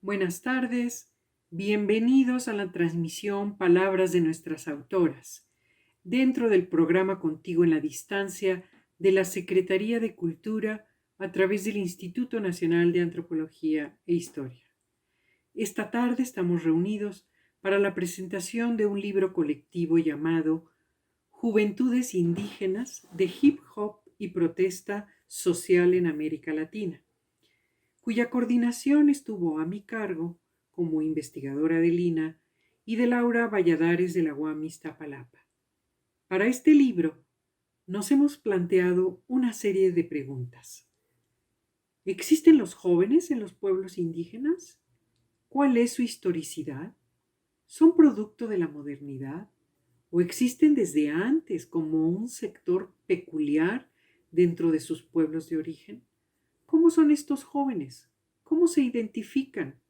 Buenas tardes, bienvenidos a la transmisión Palabras de nuestras autoras, dentro del programa Contigo en la Distancia de la Secretaría de Cultura a través del Instituto Nacional de Antropología e Historia. Esta tarde estamos reunidos para la presentación de un libro colectivo llamado Juventudes Indígenas de Hip Hop y Protesta Social en América Latina, cuya coordinación estuvo a mi cargo como investigadora del INA y de Laura Valladares de la UAM Iztapalapa. Para este libro nos hemos planteado una serie de preguntas. ¿Existen los jóvenes en los pueblos indígenas? ¿Cuál es su historicidad? ¿Son producto de la modernidad? ¿O existen desde antes como un sector peculiar dentro de sus pueblos de origen? ¿Cómo son estos jóvenes? ¿Cómo se identifican?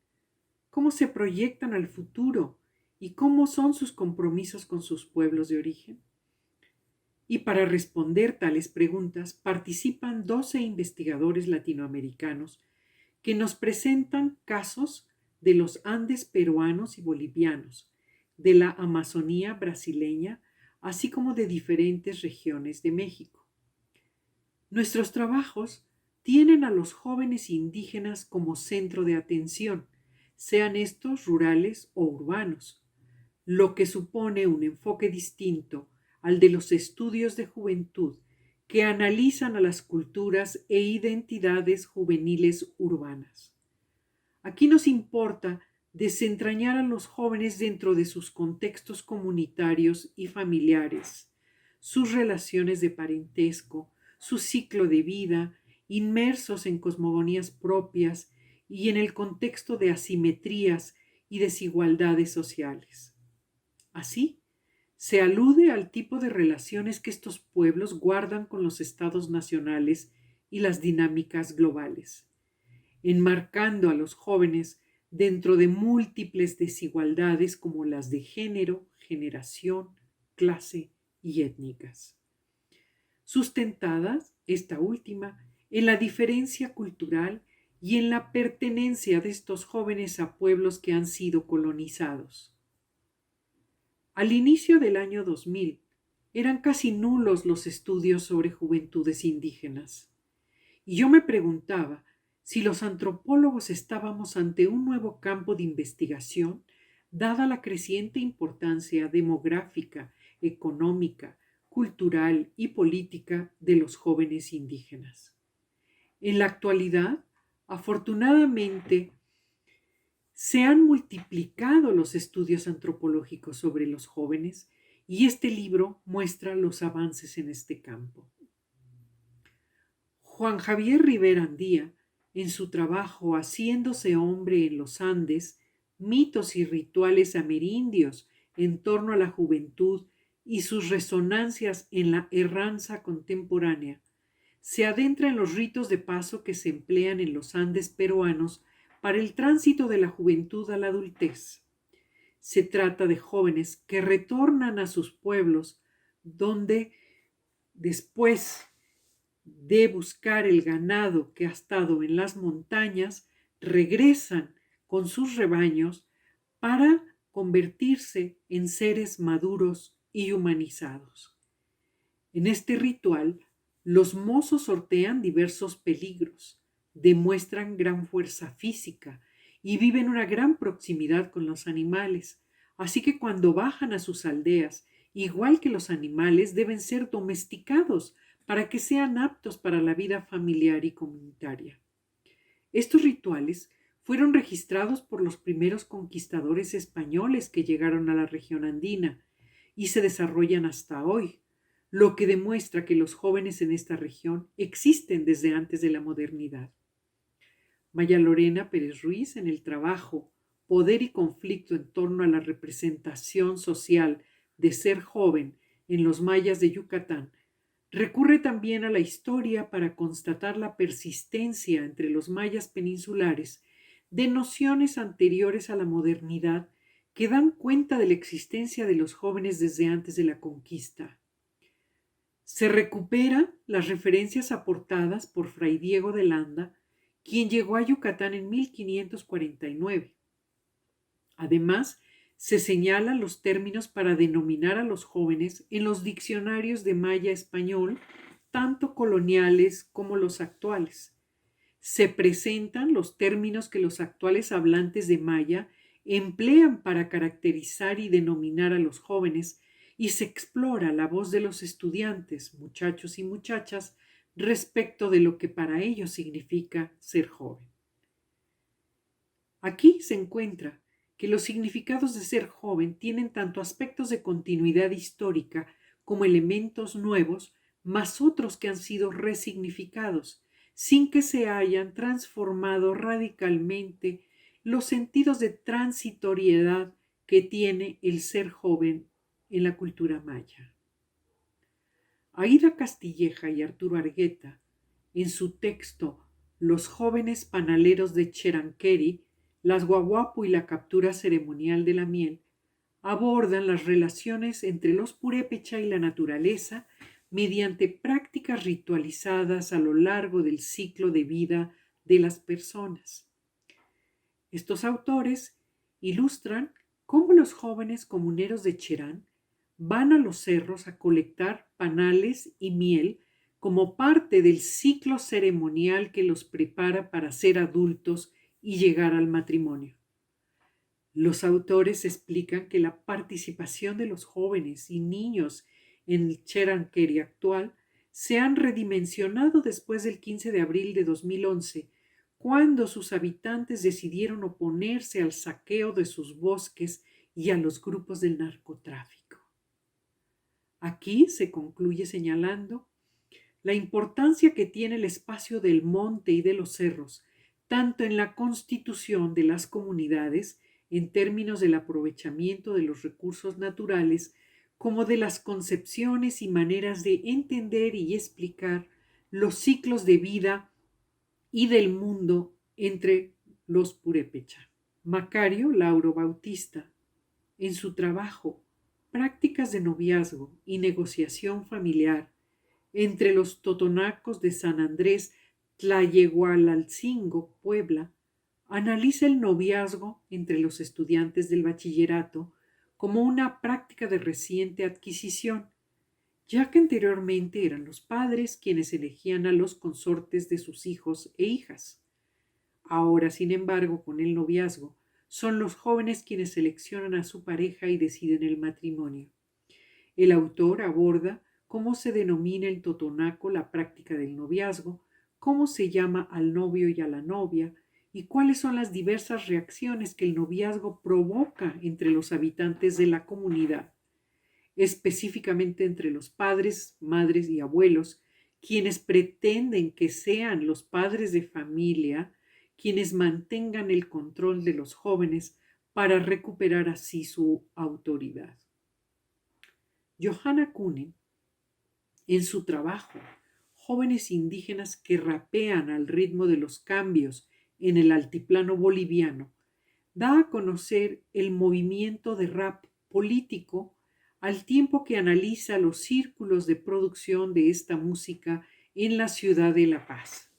¿Cómo se proyectan al futuro? ¿Y cómo son sus compromisos con sus pueblos de origen? Y para responder tales preguntas participan 12 investigadores latinoamericanos que nos presentan casos de los Andes peruanos y bolivianos, de la Amazonía brasileña, así como de diferentes regiones de México. Nuestros trabajos tienen a los jóvenes indígenas como centro de atención, sean estos rurales o urbanos, lo que supone un enfoque distinto al de los estudios de juventud que analizan a las culturas e identidades juveniles urbanas. Aquí nos importa desentrañar a los jóvenes dentro de sus contextos comunitarios y familiares, sus relaciones de parentesco, su ciclo de vida, inmersos en cosmogonías propias y en el contexto de asimetrías y desigualdades sociales. Así, se alude al tipo de relaciones que estos pueblos guardan con los estados nacionales y las dinámicas globales, enmarcando a los jóvenes dentro de múltiples desigualdades como las de género, generación, clase y étnicas, sustentadas, esta última, en la diferencia cultural y en la pertenencia de estos jóvenes a pueblos que han sido colonizados. Al inicio del año 2000, eran casi nulos los estudios sobre juventudes indígenas. Y yo me preguntaba si los antropólogos estábamos ante un nuevo campo de investigación, dada la creciente importancia demográfica, económica, cultural y política de los jóvenes indígenas. En la actualidad, afortunadamente, se han multiplicado los estudios antropológicos sobre los jóvenes y este libro muestra los avances en este campo. Juan Javier Rivera Andía, en su trabajo Haciéndose hombre en los Andes, mitos y rituales amerindios en torno a la juventud y sus resonancias en la erranza contemporánea, se adentra en los ritos de paso que se emplean en los Andes peruanos para el tránsito de la juventud a la adultez. Se trata de jóvenes que retornan a sus pueblos donde después de buscar el ganado que ha estado en las montañas, regresan con sus rebaños para convertirse en seres maduros y humanizados. En este ritual, los mozos sortean diversos peligros, demuestran gran fuerza física y viven una gran proximidad con los animales, así que cuando bajan a sus aldeas, igual que los animales, deben ser domesticados para que sean aptos para la vida familiar y comunitaria. Estos rituales fueron registrados por los primeros conquistadores españoles que llegaron a la región andina y se desarrollan hasta hoy, lo que demuestra que los jóvenes en esta región existen desde antes de la modernidad. Maya Lorena Pérez Ruiz, en el trabajo Poder y conflicto en torno a la representación social de ser joven en los mayas de Yucatán, recurre también a la historia para constatar la persistencia entre los mayas peninsulares de nociones anteriores a la modernidad que dan cuenta de la existencia de los jóvenes desde antes de la conquista. Se recuperan las referencias aportadas por Fray Diego de Landa, quien llegó a Yucatán en 1549. Además, se señalan los términos para denominar a los jóvenes en los diccionarios de maya español, tanto coloniales como los actuales. Se presentan los términos que los actuales hablantes de maya emplean para caracterizar y denominar a los jóvenes, y se explora la voz de los estudiantes, muchachos y muchachas, respecto de lo que para ellos significa ser joven. Aquí se encuentra que los significados de ser joven tienen tanto aspectos de continuidad histórica como elementos nuevos, más otros que han sido resignificados, sin que se hayan transformado radicalmente los sentidos de transitoriedad que tiene el ser joven en la cultura maya. Aída Castilleja y Arturo Argueta, en su texto Los jóvenes panaleros de Cheranqueri, las guaguapu y la captura ceremonial de la miel, abordan las relaciones entre los purépecha y la naturaleza mediante prácticas ritualizadas a lo largo del ciclo de vida de las personas. Estos autores ilustran cómo los jóvenes comuneros de Cherán van a los cerros a colectar panales y miel como parte del ciclo ceremonial que los prepara para ser adultos y llegar al matrimonio. Los autores explican que la participación de los jóvenes y niños en el Cheranqueri actual se han redimensionado después del 15 de abril de 2011, cuando sus habitantes decidieron oponerse al saqueo de sus bosques y a los grupos del narcotráfico. Aquí se concluye señalando la importancia que tiene el espacio del monte y de los cerros, tanto en la constitución de las comunidades, en términos del aprovechamiento de los recursos naturales, como de las concepciones y maneras de entender y explicar los ciclos de vida y del mundo entre los purépecha. Macario Lauro Bautista, en su trabajo Prácticas de noviazgo y negociación familiar entre los totonacos de San Andrés Tlayegualalcingo, Puebla, analiza el noviazgo entre los estudiantes del bachillerato como una práctica de reciente adquisición, ya que anteriormente eran los padres quienes elegían a los consortes de sus hijos e hijas. Ahora, sin embargo, con el noviazgo, son los jóvenes quienes seleccionan a su pareja y deciden el matrimonio. El autor aborda cómo se denomina el totonaco la práctica del noviazgo, cómo se llama al novio y a la novia, y cuáles son las diversas reacciones que el noviazgo provoca entre los habitantes de la comunidad, específicamente entre los padres, madres y abuelos, quienes pretenden que sean los padres de familia quienes mantengan el control de los jóvenes para recuperar así su autoridad. Johanna Kunin, en su trabajo Jóvenes indígenas que rapean al ritmo de los cambios en el altiplano boliviano, da a conocer el movimiento de rap político al tiempo que analiza los círculos de producción de esta música en la ciudad de La Paz.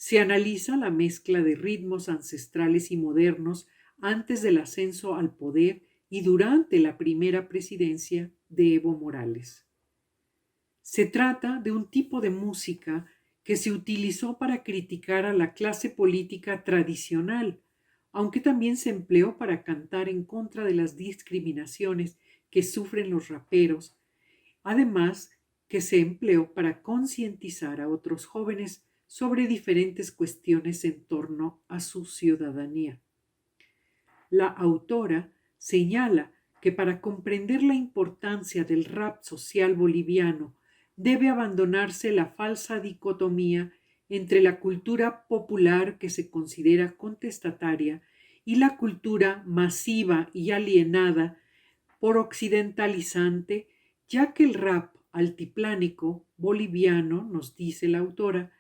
Se analiza la mezcla de ritmos ancestrales y modernos antes del ascenso al poder y durante la primera presidencia de Evo Morales. Se trata de un tipo de música que se utilizó para criticar a la clase política tradicional, aunque también se empleó para cantar en contra de las discriminaciones que sufren los raperos, además que se empleó para concientizar a otros jóvenes sobre diferentes cuestiones en torno a su ciudadanía. La autora señala que para comprender la importancia del rap social boliviano debe abandonarse la falsa dicotomía entre la cultura popular que se considera contestataria y la cultura masiva y alienada por occidentalizante, ya que el rap altiplánico boliviano, nos dice la autora,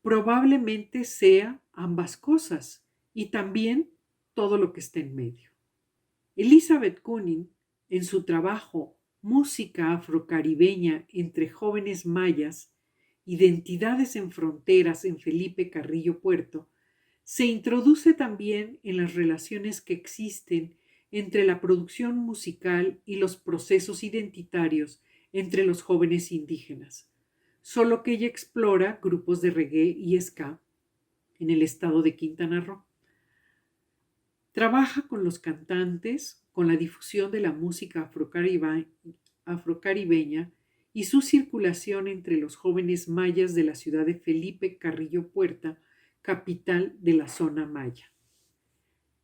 probablemente sea ambas cosas y también todo lo que está en medio. Elizabeth Kunin, en su trabajo Música afrocaribeña entre jóvenes mayas, Identidades en fronteras en Felipe Carrillo Puerto, Se introduce también en las relaciones que existen entre la producción musical y los procesos identitarios entre los jóvenes indígenas, solo que ella explora grupos de reggae y ska en el estado de Quintana Roo. Trabaja con los cantantes, con la difusión de la música afrocaribeña y su circulación entre los jóvenes mayas de la ciudad de Felipe Carrillo Puerta, capital de la zona maya.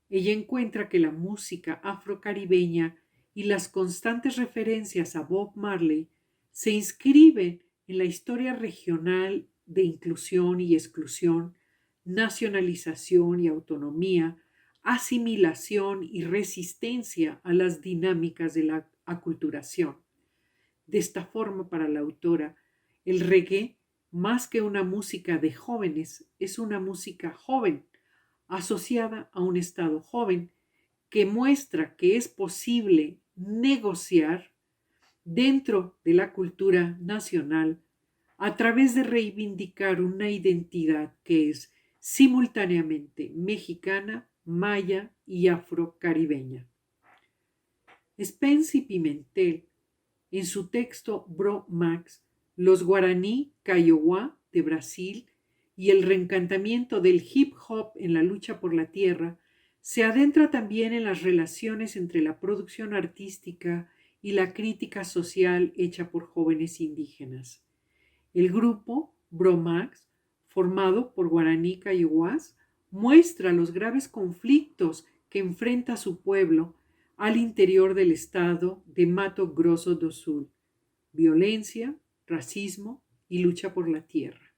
Ella encuentra que la música afrocaribeña y las constantes referencias a Bob Marley se inscriben en la historia regional de inclusión y exclusión, nacionalización y autonomía, asimilación y resistencia a las dinámicas de la aculturación. De esta forma, para la autora, el reggae, más que una música de jóvenes, es una música joven, asociada a un estado joven, que muestra que es posible negociar dentro de la cultura nacional a través de reivindicar una identidad que es simultáneamente mexicana, maya y afrocaribeña. Spence y Pimentel, en su texto Bro Max, los guaraní Kaiowá de Brasil y el reencantamiento del hip hop en la lucha por la tierra, se adentra también en las relaciones entre la producción artística y la crítica social hecha por jóvenes indígenas. El grupo Bromax, formado por guaraní Kaiowás, muestra los graves conflictos que enfrenta su pueblo al interior del estado de Mato Grosso do Sul: violencia, racismo y lucha por la tierra.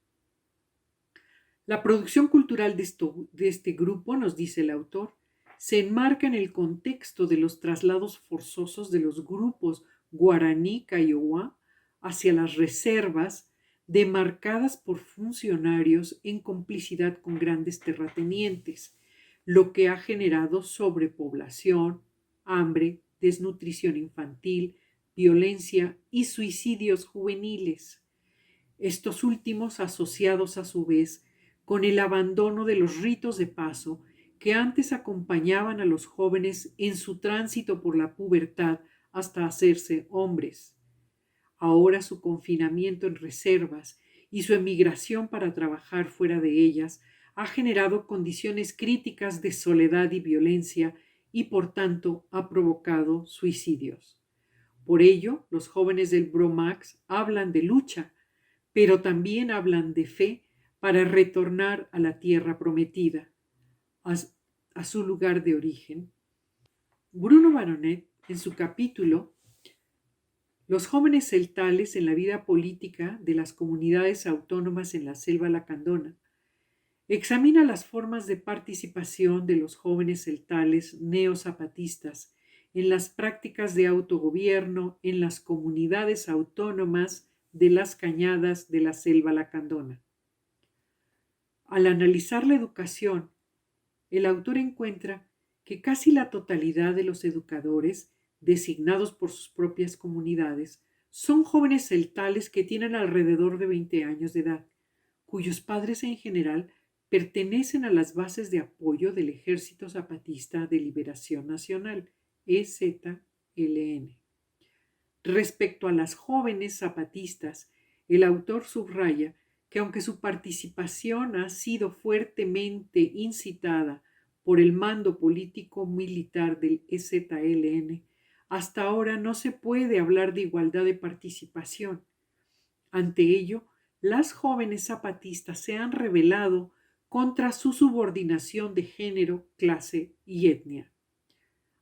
La producción cultural de este grupo, nos dice el autor, se enmarca en el contexto de los traslados forzosos de los grupos guaraní Kaiowá hacia las reservas demarcadas por funcionarios en complicidad con grandes terratenientes, lo que ha generado sobrepoblación, hambre, desnutrición infantil, violencia y suicidios juveniles. Estos últimos asociados a su vez con el abandono de los ritos de paso que antes acompañaban a los jóvenes en su tránsito por la pubertad hasta hacerse hombres. Ahora su confinamiento en reservas y su emigración para trabajar fuera de ellas ha generado condiciones críticas de soledad y violencia y por tanto ha provocado suicidios. Por ello, los jóvenes del Bromax hablan de lucha, pero también hablan de fe para retornar a la tierra prometida, a su lugar de origen. Bruno Baronet, en su capítulo Los jóvenes celtales en la vida política de las comunidades autónomas en la selva lacandona, examina las formas de participación de los jóvenes celtales neozapatistas en las prácticas de autogobierno en las comunidades autónomas de las cañadas de la selva lacandona. Al analizar la educación, el autor encuentra que casi la totalidad de los educadores designados por sus propias comunidades son jóvenes celtales que tienen alrededor de 20 años de edad, cuyos padres en general pertenecen a las bases de apoyo del Ejército Zapatista de Liberación Nacional, EZLN. Respecto a las jóvenes zapatistas, el autor subraya que aunque su participación ha sido fuertemente incitada por el mando político militar del EZLN, hasta ahora no se puede hablar de igualdad de participación. Ante ello, las jóvenes zapatistas se han rebelado contra su subordinación de género, clase y etnia.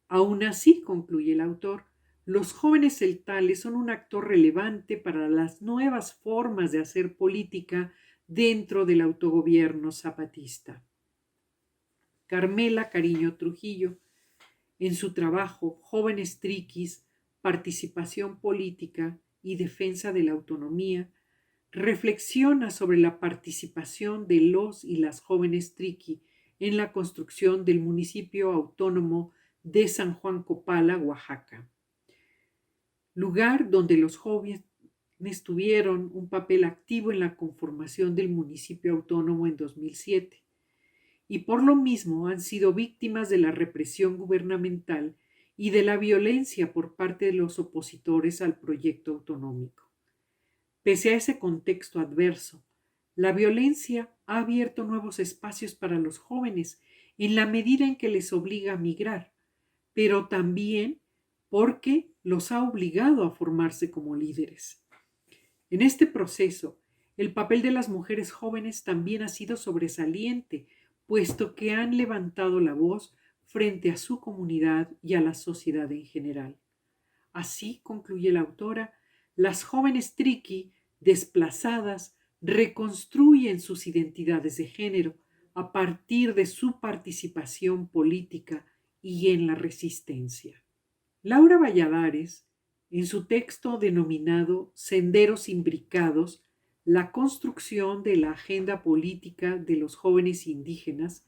Aún así, concluye el autor, los jóvenes celtales son un actor relevante para las nuevas formas de hacer política dentro del autogobierno zapatista. Carmela Cariño Trujillo, en su trabajo Jóvenes Triquis, Participación Política y Defensa de la Autonomía, reflexiona sobre la participación de los y las jóvenes triqui en la construcción del municipio autónomo de San Juan Copala, Oaxaca, lugar donde los jóvenes tuvieron un papel activo en la conformación del municipio autónomo en 2007. y por lo mismo han sido víctimas de la represión gubernamental y de la violencia por parte de los opositores al proyecto autonómico. Pese a ese contexto adverso, la violencia ha abierto nuevos espacios para los jóvenes en la medida en que les obliga a migrar, pero también porque los ha obligado a formarse como líderes. En este proceso, el papel de las mujeres jóvenes también ha sido sobresaliente, puesto que han levantado la voz frente a su comunidad y a la sociedad en general. Así, concluye la autora, las jóvenes triqui, desplazadas, reconstruyen sus identidades de género a partir de su participación política y en la resistencia. Laura Valladares, en su texto denominado Senderos imbricados, la construcción de la agenda política de los jóvenes indígenas,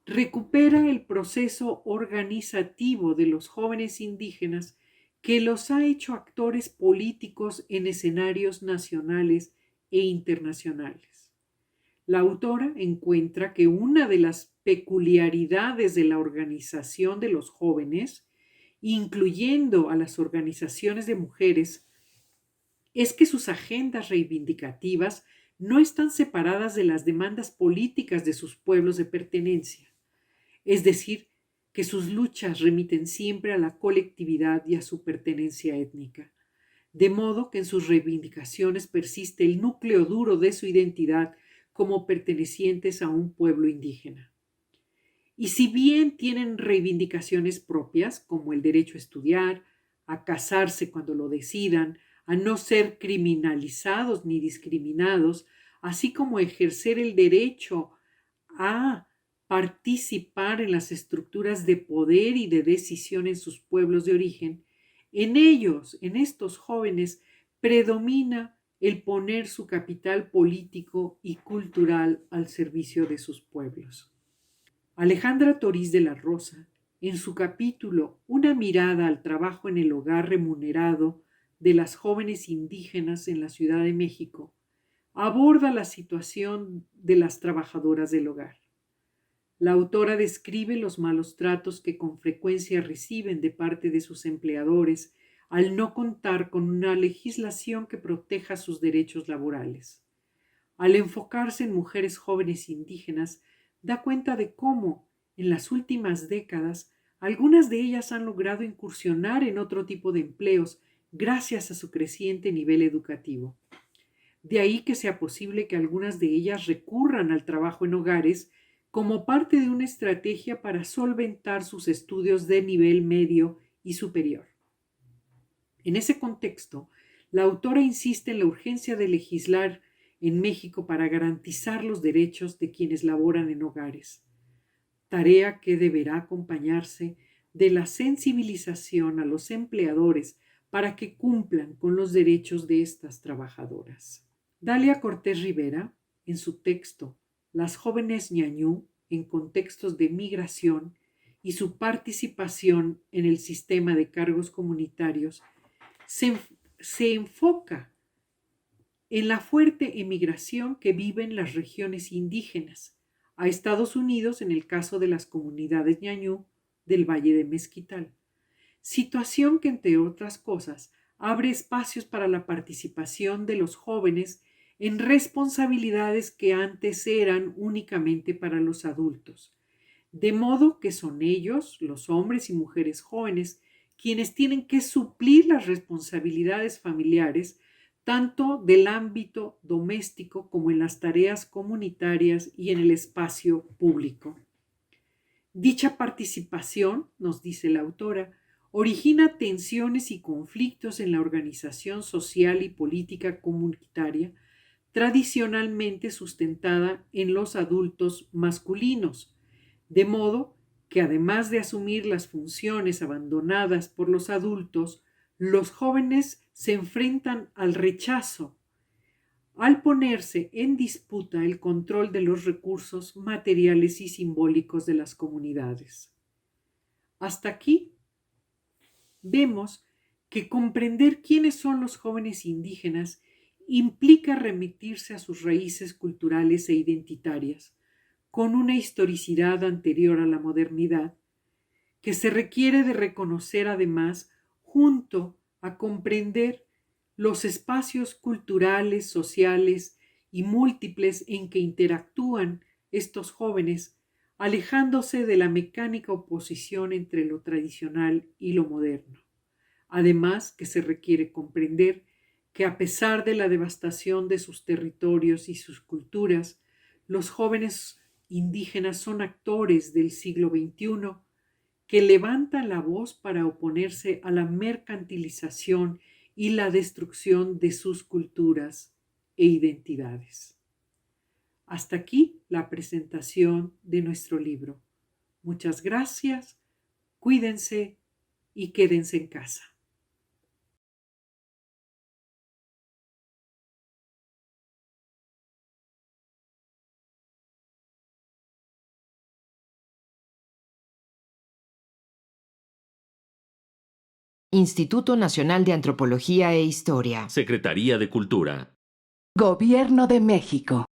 recupera el proceso organizativo de los jóvenes indígenas que los ha hecho actores políticos en escenarios nacionales e internacionales. La autora encuentra que una de las peculiaridades de la organización de los jóvenes, incluyendo a las organizaciones de mujeres, es que sus agendas reivindicativas no están separadas de las demandas políticas de sus pueblos de pertenencia, es decir, que sus luchas remiten siempre a la colectividad y a su pertenencia étnica, de modo que en sus reivindicaciones persiste el núcleo duro de su identidad como pertenecientes a un pueblo indígena. Y si bien tienen reivindicaciones propias, como el derecho a estudiar, a casarse cuando lo decidan, a no ser criminalizados ni discriminados, así como ejercer el derecho a participar en las estructuras de poder y de decisión en sus pueblos de origen, en ellos, en estos jóvenes, predomina el poner su capital político y cultural al servicio de sus pueblos. Alejandra Toriz de la Rosa, en su capítulo Una mirada al trabajo en el hogar remunerado de las jóvenes indígenas en la Ciudad de México, aborda la situación de las trabajadoras del hogar. La autora describe los malos tratos que con frecuencia reciben de parte de sus empleadores al no contar con una legislación que proteja sus derechos laborales. Al enfocarse en mujeres jóvenes indígenas, da cuenta de cómo, en las últimas décadas, algunas de ellas han logrado incursionar en otro tipo de empleos gracias a su creciente nivel educativo. De ahí que sea posible que algunas de ellas recurran al trabajo en hogares como parte de una estrategia para solventar sus estudios de nivel medio y superior. En ese contexto, la autora insiste en la urgencia de legislar en México para garantizar los derechos de quienes laboran en hogares, tarea que deberá acompañarse de la sensibilización a los empleadores para que cumplan con los derechos de estas trabajadoras. Dalia Cortés Rivera, en su texto Las jóvenes ñañú en contextos de migración y su participación en el sistema de cargos comunitarios, se enfoca en la fuerte emigración que viven las regiones indígenas a Estados Unidos en el caso de las comunidades ñañú del Valle de Mezquital, situación que, entre otras cosas, abre espacios para la participación de los jóvenes en responsabilidades que antes eran únicamente para los adultos, de modo que son ellos, los hombres y mujeres jóvenes, quienes tienen que suplir las responsabilidades familiares tanto del ámbito doméstico como en las tareas comunitarias y en el espacio público. Dicha participación, nos dice la autora, origina tensiones y conflictos en la organización social y política comunitaria tradicionalmente sustentada en los adultos masculinos, de modo que además de asumir las funciones abandonadas por los adultos, los jóvenes se enfrentan al rechazo al ponerse en disputa el control de los recursos materiales y simbólicos de las comunidades. Hasta aquí vemos que comprender quiénes son los jóvenes indígenas implica remitirse a sus raíces culturales e identitarias, con una historicidad anterior a la modernidad, que se requiere de reconocer además junto a comprender los espacios culturales, sociales y múltiples en que interactúan estos jóvenes, alejándose de la mecánica oposición entre lo tradicional y lo moderno. Además, que se requiere comprender que a pesar de la devastación de sus territorios y sus culturas, los jóvenes indígenas son actores del siglo XXI que levantan la voz para oponerse a la mercantilización y la destrucción de sus culturas e identidades. Hasta aquí la presentación de nuestro libro. Muchas gracias, cuídense y quédense en casa. Instituto Nacional de Antropología e Historia. Secretaría de Cultura. Gobierno de México.